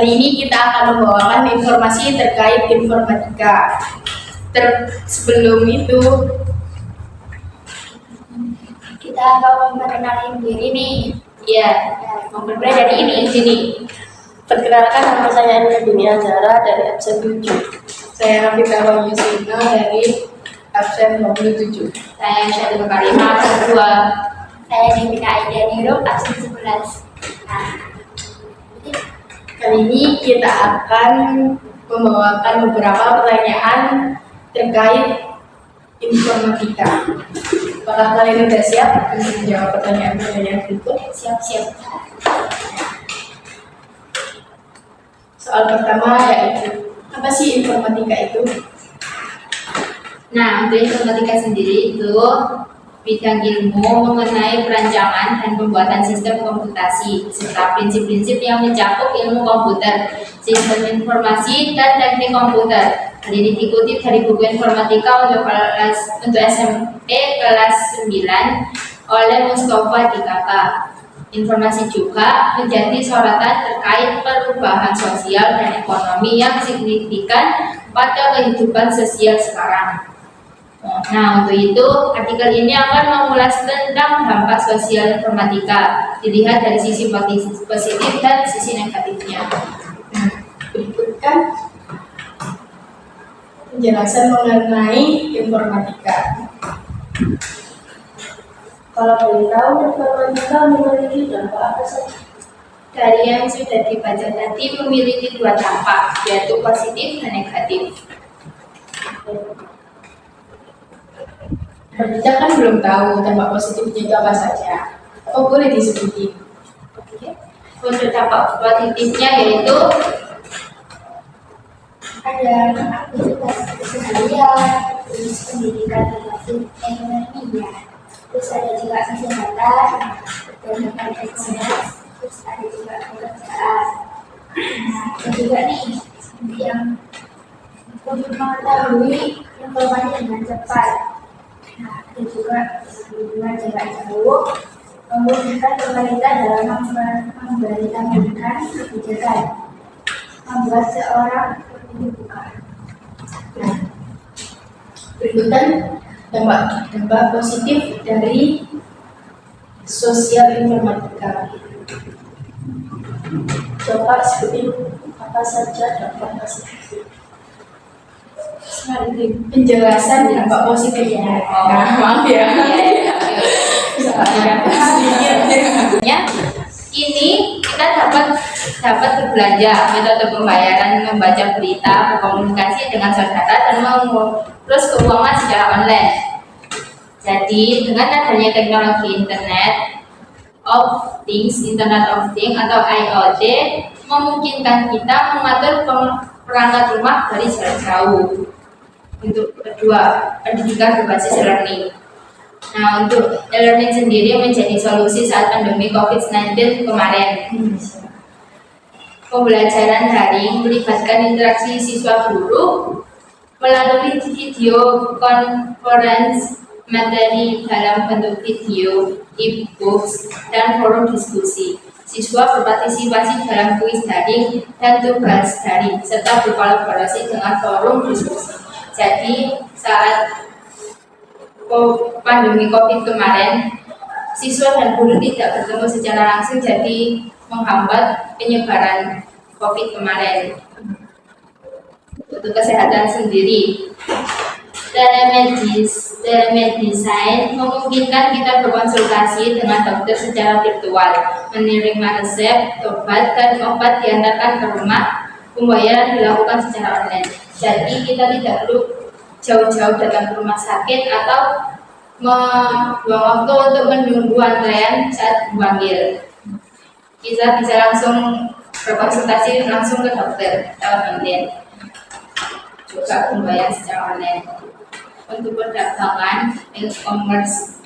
Kali ini kita akan membawakan informasi terkait informatika. Sebelum itu, kita akan memperkenalkan diri nih. ya, Memulai dari ini. sini. Perkenalkan, nama saya Nurdini Azhara dari absen 7. Saya Rafika Yusina dari absen 27. Saya Syahrul Karimah absen 2. Saya Devika Aida Niro absen 11. Kali ini kita akan membawakan beberapa pertanyaan terkait informatika. Apakah kalian sudah siap untuk menjawab pertanyaan-pertanyaan berikut? Siap-siap. Soal pertama yaitu, apa sih informatika itu? Nah, untuk informatika sendiri itu bidang ilmu mengenai perancangan dan pembuatan sistem komputasi serta prinsip-prinsip yang mencakup ilmu komputer, sistem informasi, dan teknik komputer. Hal ini dikutip dari buku informatika untuk SMP kelas 9 oleh Mustafa Dikaka. Informasi juga menjadi sorotan terkait perubahan sosial dan ekonomi yang signifikan pada kehidupan sosial sekarang. Nah, untuk itu artikel ini akan mengulas tentang dampak sosial informatika, dilihat dari sisi positif dan sisi negatifnya. Berikut kan penjelasan mengenai informatika. Kalau boleh tahu, informatika memiliki dampak apa saja? Dari yang sudah dibaca tadi memiliki dua dampak, yaitu positif dan negatif. Kita kan belum tahu dampak positifnya itu apa saja. Apa boleh disebutin? Untuk dampak positifnya yaitu ada aktivitas keseharian, terus pendidikan berbasis ekonomi, terus ada juga kesehatan, dan ekonomi, terus ada juga pekerjaan. Nah, dan juga nih yang untuk mengetahui informasi dengan cepat. Nah, dan juga hubungan jarak jauh memudahkan pemerintah dalam memberitahukan kebijakan, membuat seorang bukan. Nah, berikutan dampak positif dari sosial informatika. Coba sebutin apa saja dampak positif. Penjelasan dampak positifnya. Nah, maaf ya. Ini kita dapat berbelanja, metode pembayaran, membaca berita, berkomunikasi dengan saudara, dan mengurus keuangan secara online. Jadi dengan adanya teknologi Internet of Things atau IoT memungkinkan kita mengatur perangkat rumah dari jarak jauh. Untuk kedua, pendidikan berbasis learning. Nah, untuk e-learning sendiri menjadi solusi saat pandemi COVID-19 kemarin. Pembelajaran daring melibatkan interaksi siswa guru melalui video conference, materi dalam bentuk video, e-books, dan forum diskusi. Siswa berpartisipasi dalam kuis daring dan tugas daring, serta berkolaborasi dengan forum diskusi. Jadi saat pandemi COVID kemarin, siswa dan guru tidak bertemu secara langsung, jadi menghambat penyebaran COVID kemarin. Untuk kesehatan sendiri, telemedicine memungkinkan kita berkonsultasi dengan dokter secara virtual, menerima resep, obat, dan obat diantarkan ke rumah. Pembayaran dilakukan secara online. Jadi kita tidak perlu jauh-jauh datang ke rumah sakit atau membuang waktu untuk menunggu antrean saat dipanggil. Kita bisa langsung berkonsultasi langsung ke dokter lewat online. Juga pembayaran secara online. Untuk perdagangan e-commerce,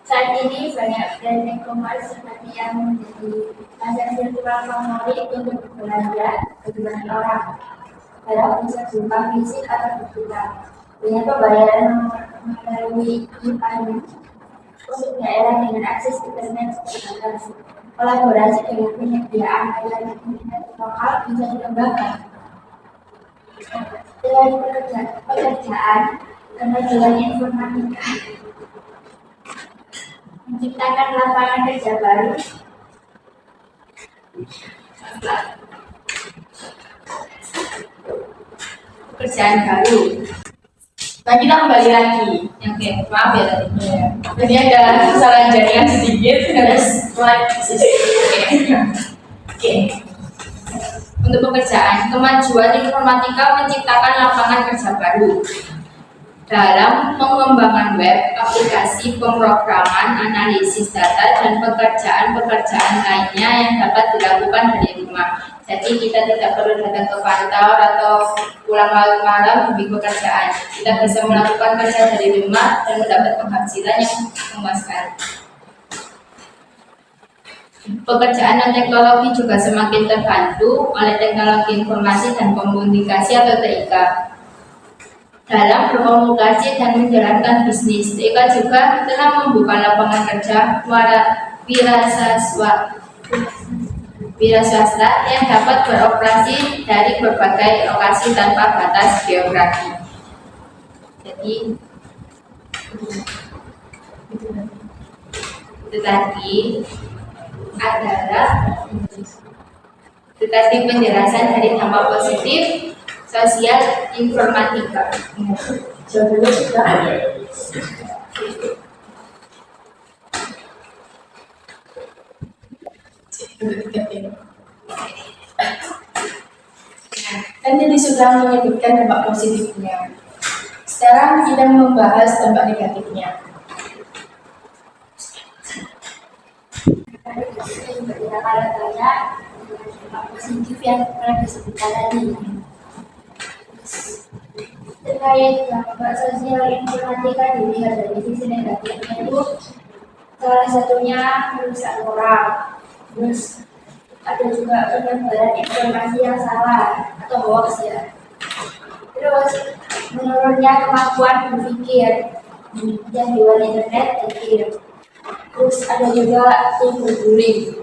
saat ini banyak brand e-commerce seperti yang menjadi pasar virtual favorit untuk berbelanja kebutuhan orang, dalam bisa berupa fisik atau digital. Dengan pembayaran melalui e-payment untuk daerah dengan akses internet terbatas. Kolaborasi dengan penyediaan layanan internet lokal bisa dikembangkan. Selain pekerjaan, kemajuan informatika menciptakan lapangan kerja baru. Pekerjaan baru. Nah, kita kembali lagi. Oke, maaf ya tadi. Jadi ada kesalahan jaringan sedikit, harus like Oke. Untuk pekerjaan, kemajuan informatika menciptakan lapangan kerja baru dalam pengembangan web, aplikasi, pemrograman, analisis data, dan pekerjaan-pekerjaan lainnya yang dapat dilakukan dari rumah. Jadi kita tidak perlu datang ke kantor atau pulang malam demi pekerjaan. Kita bisa melakukan kerja dari rumah dan mendapat penghasilan yang memuaskan. Pekerjaan non teknologi juga semakin terbantu oleh teknologi informasi dan komunikasi atau TIK. Dalam berkomunikasi dan menjalankan bisnis, TIK juga telah membuka lapangan kerja wira swasta yang dapat beroperasi dari berbagai lokasi tanpa batas geografi. Jadi itu tadi penjelasan dari dampak positif sosial informatika. Jawabannya sudah ada. Kan tadi sudah menyebutkan dampak positifnya. Sekarang kita membahas dampak negatifnya. Kalau banyak dampak positif yang pernah disebutkan tadi. Terkait dampak sosial informatika dilihat dari sisi negatifnya itu salah satunya merusak moral. Terus ada juga penyebaran informasi yang salah atau hoax ya. Terus menurunnya kemampuan berpikir dan di luar internet dan game. Terus ada juga cyberbullying.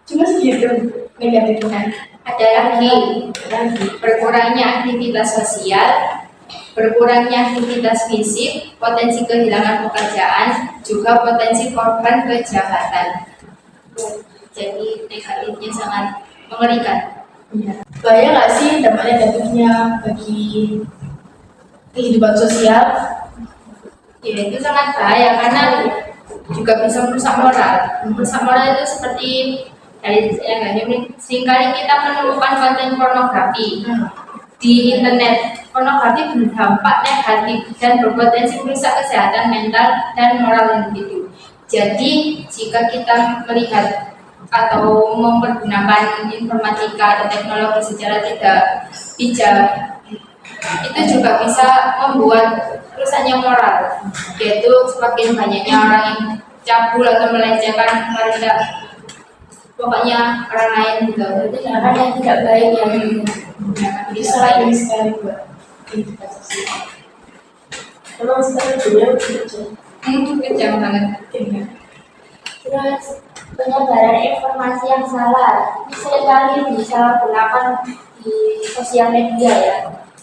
Cuma segitu negatifnya. Ada lagi berkurangnya aktivitas sosial, berkurangnya aktivitas fisik, potensi kehilangan pekerjaan, juga potensi korban kejahatan. Jadi negatifnya sangat mengerikan. Iya. Bahaya nggak sih dampak negatifnya bagi kehidupan sosial? Ya, itu sangat bahaya karena juga bisa merusak moral. Merusak moral itu seperti seringkali kita menemukan konten pornografi di internet. Pornografi berdampak negatif dan berpotensi merusak kesehatan mental dan moral individu. Jadi jika kita melihat atau mempergunakan informatika atau teknologi secara tidak bijak, itu juga bisa membuat rusaknya moral, yaitu semakin banyaknya orang yang cabul atau melecehkan, merendah pokoknya orang lain gitu. Itu hal yang tidak baik ya. Bisa ini sekali buat kehidupan sosial. Memang sepertinya begitu. Kejam banget. Terus penyebaran informasi yang salah ini seringkali disalahgunakan di sosial media ya.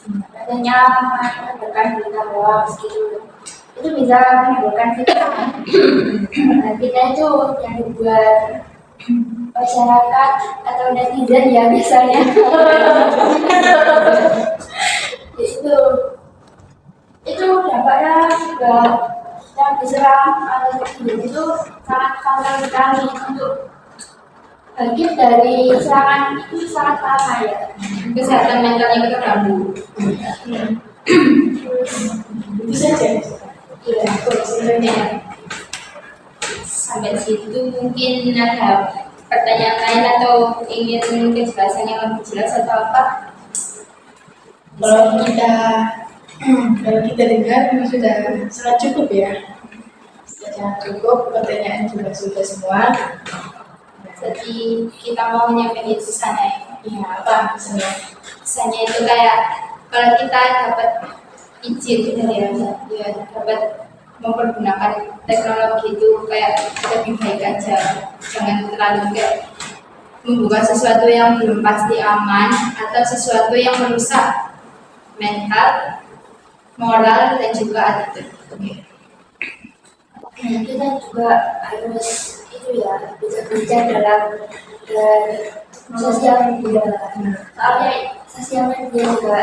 Katanya menyebarkan berita hoax gitu. Itu bisa menimbulkan fitnah. Nah, fitnah itu yang dibuat masyarakat atau netizen ya biasanya. itu dampaknya juga yang diserang atau netizen itu sangat fatal sekali. Untuk bangkit dari serangan itu sangat lama ya. Kesehatan mentalnya kita ganggu. Itu saja. Iya, sebenarnya sampai situ mungkin ada pertanyaan lain atau ingin kejelasan yang lebih jelas atau apa? Kalau kita dengar ini sudah sangat cukup ya. Sudah sangat cukup, pertanyaan juga sudah semua. Jadi kita mau nyampein itu sana ya. Iya, apa misalnya? Misalnya itu kayak kalau kita dapat izin dari ya dapat mempergunakan teknologi itu kayak lebih baik aja, jangan terlalu kayak membuka sesuatu yang belum pasti aman atau sesuatu yang merusak mental, moral dan juga attitude. Kita juga harus itu ya bijak-bijak dalam sosial media. Soalnya sosial media juga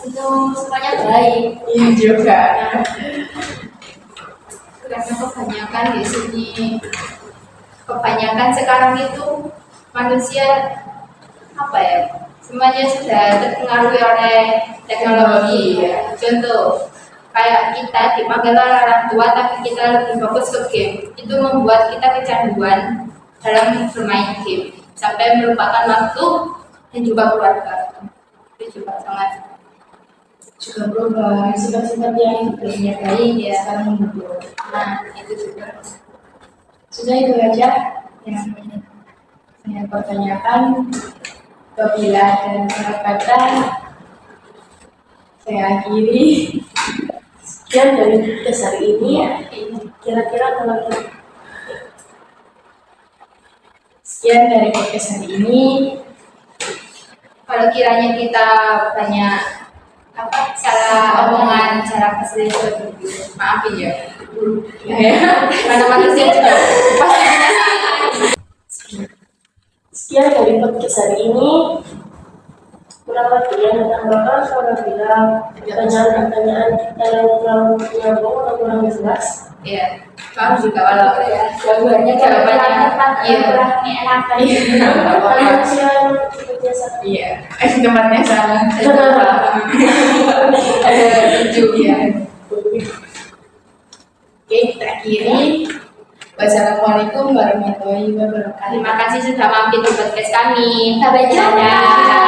itu semuanya baik. Iya juga. Karena kebanyakan sekarang itu manusia apa ya, semuanya sudah terpengaruhi oleh teknologi ya. Contoh kayak kita dipanggil orang tua tapi kita lebih fokus ke game, itu membuat kita kecanduan dalam bermain game sampai melupakan waktu dan juga keluarga. Itu juga sangat Juga berubah sifat-sifat yang tadinya baik ya sekarang mundur. nah itu juga Sudah itu aja yang saya pertanyakan. Apabila ada salah kata, saya akhiri. Sekian dari podcast hari ini. Iya. Kira-kira kalau Sekian dari podcast hari ini. kalau kiranya kita banyak salah omongan, cara keselidikan, maafin ya. Karena manusia juga pasti punya salah. sekian dari podcast hari ini. Kurang lebih yang ditambahkan apabila pertanyaan-pertanyaan kita yang kurang nyambung atau kurang jelas. Iya, maaf juga kalau Jawabannya jawabannya kurang enakan. Silakan seperti biasa. Iya, tempatnya salah. ada tujuh ya. Oke, kita akhiri. Wassalamualaikum warahmatullahi wabarakatuh. Terima kasih sudah mampir di podcast kami. Sampai jumpa. Dadah.